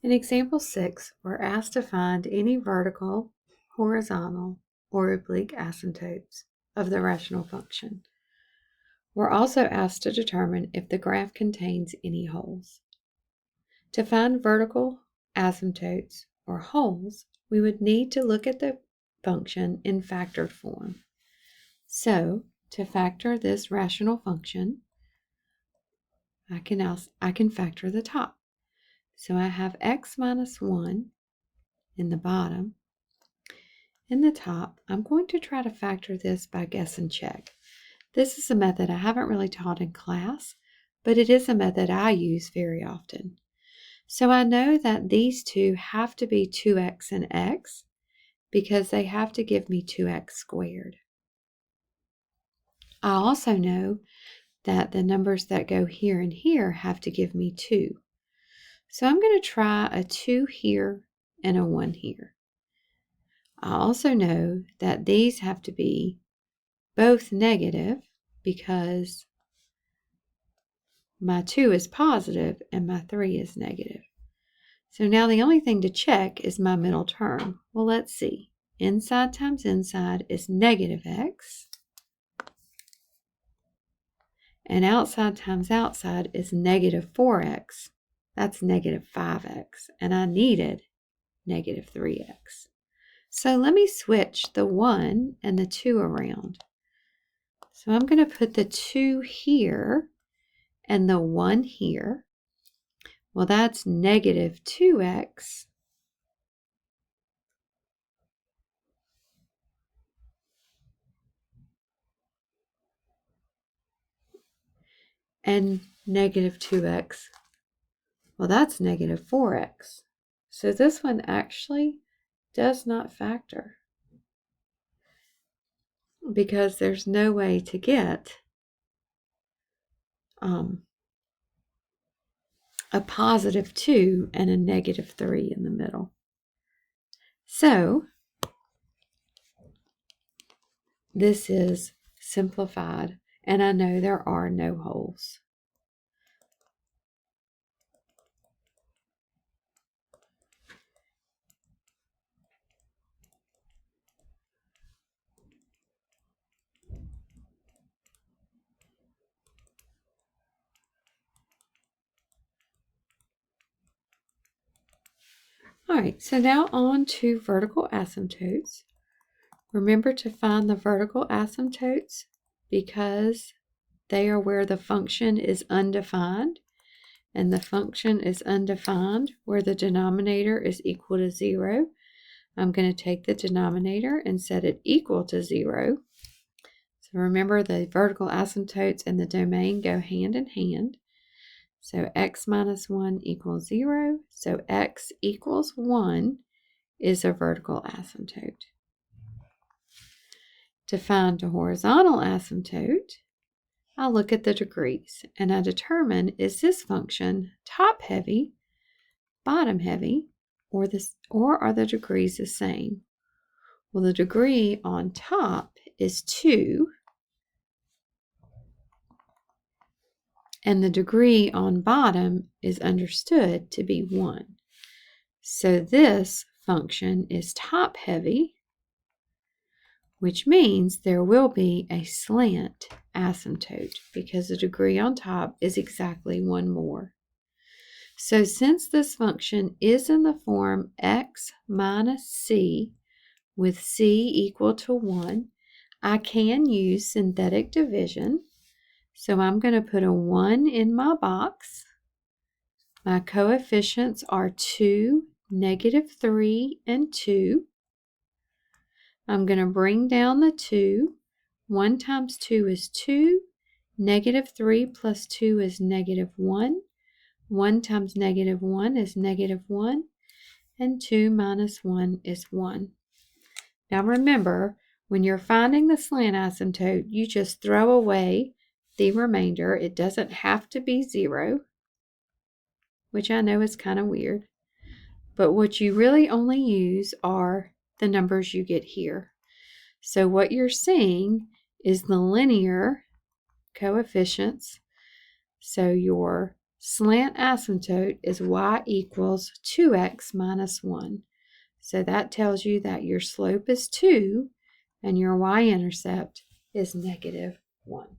In example 6, we're asked to find any vertical, horizontal, or oblique asymptotes of the rational function. We're also asked to determine if the graph contains any holes. To find vertical asymptotes or holes, we would need to look at the function in factored form. So, to factor this rational function, I can factor the top. So I have x minus 1 in the bottom. In the top, I'm going to try to factor this by guess and check. This is a method I haven't really taught in class, but it is a method I use very often. So I know that these two have to be 2x and x because they have to give me 2x squared. I also know that the numbers that go here and here have to give me 2. So I'm going to try a 2 here and a 1 here. I also know that these have to be both negative because my 2 is positive and my 3 is negative. So now the only thing to check is my middle term. Well, let's see. Inside times inside is negative x. And outside times outside is negative 4x. That's negative 5x. And I needed negative 3x. So let me switch the 1 and the 2 around. So I'm going to put the 2 here and the 1 here. Well, that's negative 2x. And negative 2x. Well, that's negative 4x. So this one actually does not factor because there's no way to get a positive 2 and a negative 3 in the middle. So this is simplified, and I know there are no holes. All right, so now on to vertical asymptotes. Remember to find the vertical asymptotes because they are where the function is undefined, and the function is undefined where the denominator is equal to 0. I'm going to take the denominator and set it equal to 0. So remember, the vertical asymptotes and the domain go hand in hand. So x minus 1 equals 0. So x equals 1 is a vertical asymptote. To find a horizontal asymptote, I look at the degrees and I determine, is this function top heavy, bottom heavy, or are the degrees the same? Well, the degree on top is 2, and the degree on bottom is understood to be 1. So this function is top heavy, which means there will be a slant asymptote because the degree on top is exactly 1 more. So since this function is in the form x minus c with c equal to 1, I can use synthetic division. So I'm going to put a 1 in my box. My coefficients are 2, negative 3, and 2. I'm going to bring down the 2. 1 times 2 is 2. Negative 3 plus 2 is negative 1. 1 times negative 1 is negative 1. And 2 minus 1 is 1. Now remember, when you're finding the slant asymptote, you just throw away the remainder. It doesn't have to be 0, which I know is kind of weird. But what you really only use are the numbers you get here. So what you're seeing is the linear coefficients. So your Slant asymptote is y equals 2x minus 1. So that tells you that your slope is 2 and your y-intercept is -1.